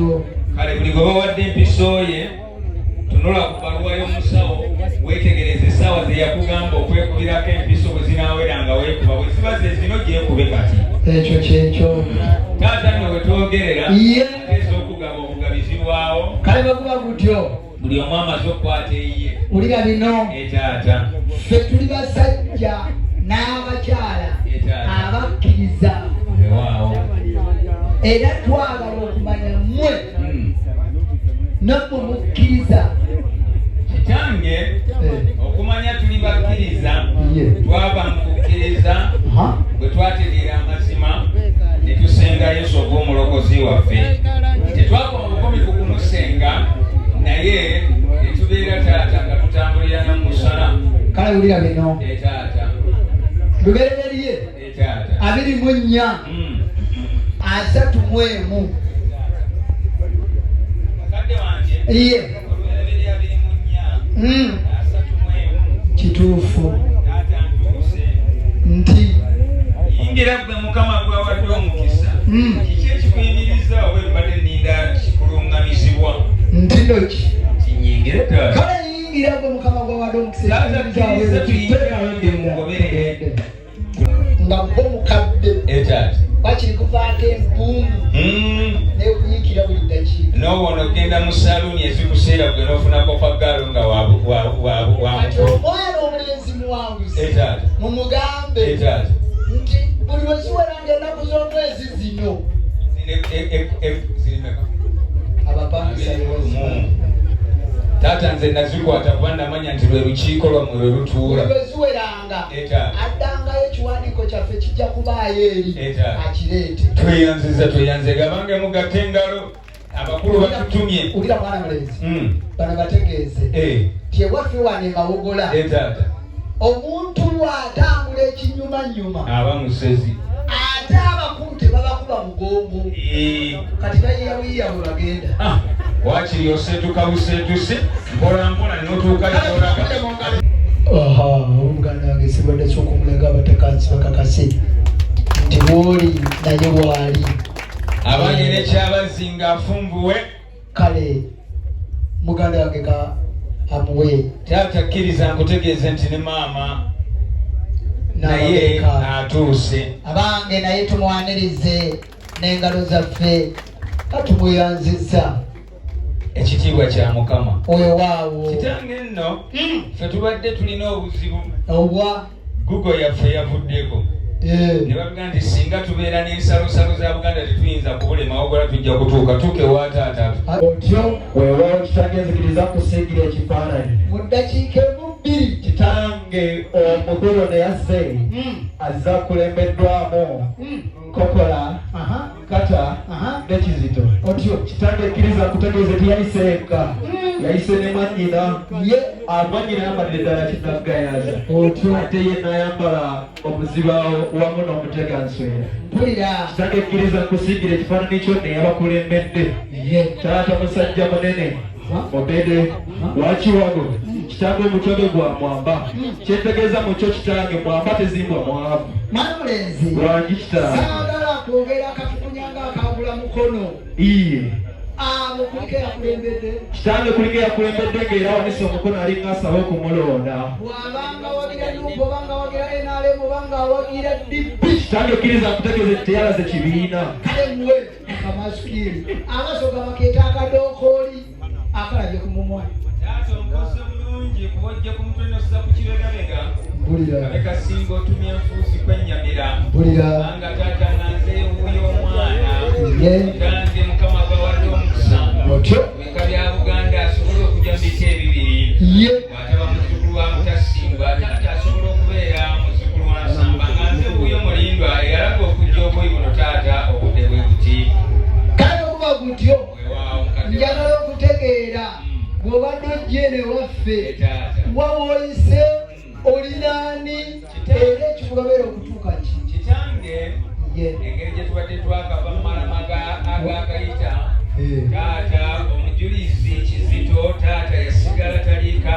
Otyo. Kale buli gwe bawadde empiso ye tunula ku baluwa y'omusawo weetegereze essaawa ze yakugamba okwekubirako empiso bwe zinaaweranga weekuba bwe ziba ze zino gyekube kati. Ekyo kyekyo. Taata nno we twogerera ateesa okugaba obugabizi bwawo. Kale bakuba gutyo. Buli omu amaze okukwata eyiye. Ulira bino. Taata. Ffe tuli basajja n'abakyala abakkiriza. Waawo. Era twagala okumanya mmwe nammwe mukkiriza. Kitange okumanya tuli bakkiriza twava mu kukkiriza bwe twategeera amazima ne tusenga Yesu ogw'omulokozi waffe. Tetwakoma bukomi ku kumusenga naye ne tubeera taata nga tutambulira n'omusana. Kale wulira bino. Taata. Lubereberye. Taata. 24. 31. Kadde wanje. Iye. Lubereberye 24. 31. Kituufu. Taata ntuuse. Nti. Yingira gwe Mukama gwawadde omukisa. Kiki ekikuyimiriza oba mbadde nninda kikulungamizibwa? Ntindo ki? Kinyingire taata. Kale yingira gwe Mukama gwawadde omukisa. Taata kkiriza tuyingira wende mu ngoberere. Nga gwe mukadde. Taata. Bakiri kuvaako empumu. Neekuyiikira buli ddakiika. N'obona ogenda mu saluuni ezikuseera gwe n'ofunako fagalo nga kati omwana omulenzi muwanguzi mumugambe nti buli lwe ziweranga ennaku z'omwezi zino abapangisa taata nze nazikwata kuba namanya nti lwe lukiiko lwammwe lwe lutuula. Lwe ziweranga addangayo ekiwandiiko kyaffe kijja kubaayo eri akireete. Tweyanziza gabange mugatte engalo abakulu batutumye. Ulira mwana mulenzi bano bategeeze ti ewaffe wano e Mawogola omuntu lw'atambula ekinyumanyuma aba musezi ate abakulu tebabakuba mugongo kati bayiyawiya bwe bagenda. Wakiri oseetuka buseetuse mpola mpola n'otuuka ekolaga. Omuganda wange sibadde ky'okumulega abatekansi bakakase nti bw'oli naye bw'ali. Abange n'ekyabazinga afumbuwe. Kale muganda wange ka amuwe. Taata kkiriza nkutegeeze nti ne maama naye atuuse. Abange naye tumwanirize n'engalo zaffe katumweyanziza. Ekitiibwa kya Mukama. Oyo waawo. Kitange nno ffe tubadde tulina obuzibu. Obwa Google yaffe yavuddeko. Ne bavuga nti singa tubeera n'ensalosalo za Buganda tetuyinza kubula Mawogola tujja kutuuka tuke wa taata. Otyo weewaawo kitange nzikiriza kusiigira ekifaananyi. mu ddakiika emu-bbiri kitange omugolo ne yazze azza kulembeddwamu Nkokola Nkata ne Kizito. Otyo Kitange kkiriza kutegeeza tiyayiseenka yayise ne mwannyina mwannyina ayambadde ddala kinaggayaza ate ye n'ayambala omuzibaawo wamu n'omuteganswera. mpulira Kitange kkiriza kusiigira ekifaananyi kyo ne yabakulembedde taata musajja munene Obede wakiwago kitange omutwe gwe gwa mwamba kyetegeeza mu kyo kitange mwamba tezimbwa mwavu. mwana mulenzi Lwangi kitange saagala kwogera akatukunyanga akabula mukono iye kuliko yakulembedde kitange kuliko yakulembedde ng'era wanise omukono alinga asaba okumulonda. bw'abanga wagira Nuupu obanga wagira NRM obanga wagira DP kitange kkiriza kutegeeza nti teyalaze kibiina. kale muwe akamasukiri amaso gabakeeta akadokooli akalabye ku mumwa. Taata omukozi omulungi kuba ojja ku mutwe n'ossa ku kibegabega. Mpulira Kabeka singa otumya enfuusi kwennyamira. mpulira Kubanga taata nanze wuyo omwana. ye Mukama gwawadde omukisa. otyo Bika bya Buganda asobole okujja mu bika ebibiri. ye Bw'ataba muzzukulu wa Mutasimba taata asobola okubeera muzzukulu wa Nsamba nga nze wuyo mulindwa eyalaga okujja obwoyi buno taata obudde bwe buti. kale okuba gutyo Weewaawo mukadde njagala okutegeera bw'obadde ojja eno ewaffe taata. wawoyise olinaani era ekikugabeera okutuuka ki Kitange ye engeri gye tubadde twakava mu malama agakayita taata omujulizi Kizito taata yasigala taliiko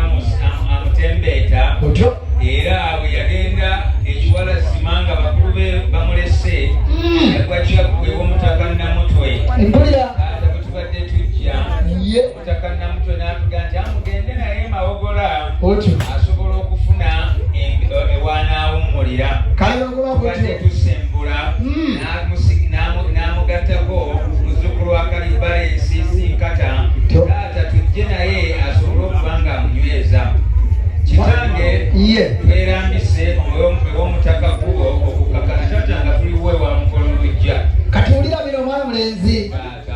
amutembeeta otyo era bwe yagenda ekiwala zima nga bakulu be bamulese yagwa kyaggwewo omutaka Namutwe. mpulira Taata bwe tubadde Mutaka Namutwe n'atuga nti amugende naye Mawogola otyo asobola okufuna ewaanaawummulira kubadde tusembula n'amugattako muzzukulu wa Kalibale Sinkata taata tujje naye asobole okuba nga amunyweza. Kitange twerambise ew'omutaka Kkubo okukakana taata nga tuliwe wa Mukolo Lujja. Kati wulira bino omwana mulenzi,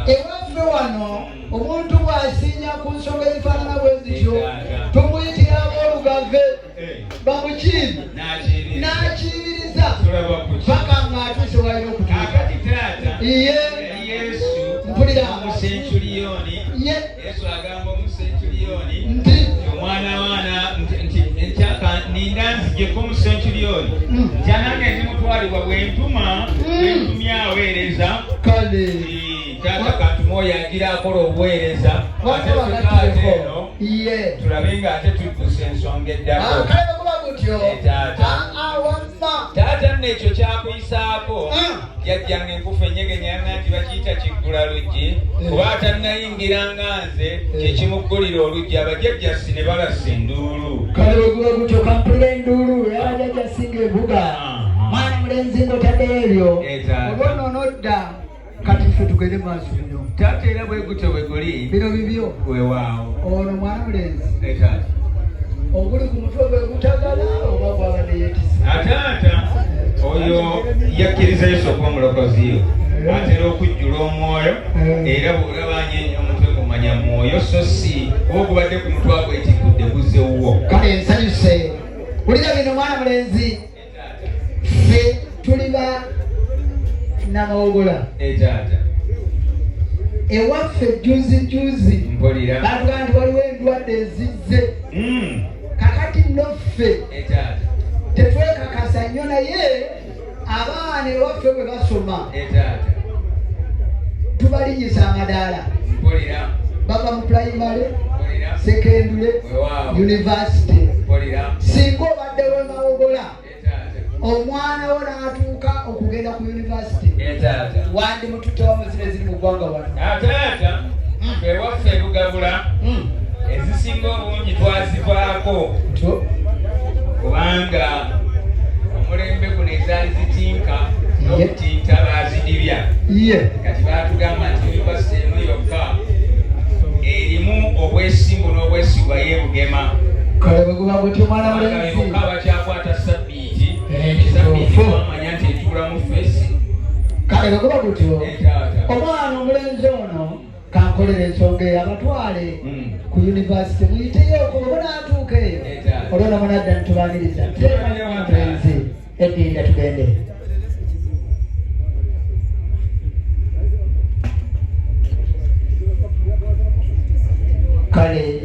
ewaffe wano omuntu bw'asinya ku nsonga ezifaanana bwe zityo tumuyitira aboolugave bamukiibi n'akiyibiriza paka ng'atuuse walina okutuuka. Mpulira Yesu agamba omusenchuliyoni nti omwana waana ninda nzijjeko omusenchuliyoni nti anange ndimutwalibwa bwentuma bwentumya aweereza kale taata kantumoyo agira akola obuweereza ate tutaate eno tulabe nga ate tudduse ensonga eddako. Taata nno ekyo kyakuyisaako jjajjange enkufu enyegenyanga nti bakiyita kiggula luggi kuba atannayingiranga nze kyekimuggulira oluggi abajjajjassi ne balasa enduulu. Kale wegula gutyo kampulira enduulu yabajjajja singa evuga mwana mulenzi ng'otaddeyo ebyo olwononodda kati ffe tugende maaso bino. Taata era bwe gutyo bwe guli bino bibyo weewaawo ono mwana mulenzi taata oguli ku mutwe gwe gutagala oba gwabadde yeetisa. Ataata oyo yakkiriza Yesu okuba omulokozi atera okujjula omwoyo era bw'olabanye omutwe gumanya mwoyo so si oba ogubadde ku mutwe agwetikudde guzewuwo. Kale ensanyuse wulira bino mwana mulenzi, ffe tuli ba Namawogola ewaffe juzi mpulira batugaa nti waliwo endwadde ezizze kakati nno ffe tetwekakasa nnyo naye abaana ewaffe bwe basoma tubalinyisa amadaala bava mu pulayimale sekendule yunivasite. Singa obaddewo Mawogola omwana wo n'atuuka okugenda ku yunivasite wandi mututte wamuzire ziri mu ggwanga wano. Taata ewaffe ebugabula ezisinga obungi twazivaako kubanga omulembe guno ezaali zitinka n'okutinta baazidibya kati baatugamba nti yunivasite emu yokka erimu obwesimbu n'obwesigwa y'ebugema. Kale bwe guba gutyo mwana mulenzi bokka bakyakwata sabbiiti twamanya nti etuulamu ffeesi. Kale bwe guba gutyo omwana omulenzi ono kankolera ensonga eyo abatwale ku yunivasite muyiteyo okuba n'atuuka eyo olwona munadda nitubaniriza teemanyi mwana mulenzi eddinda tugende. Kale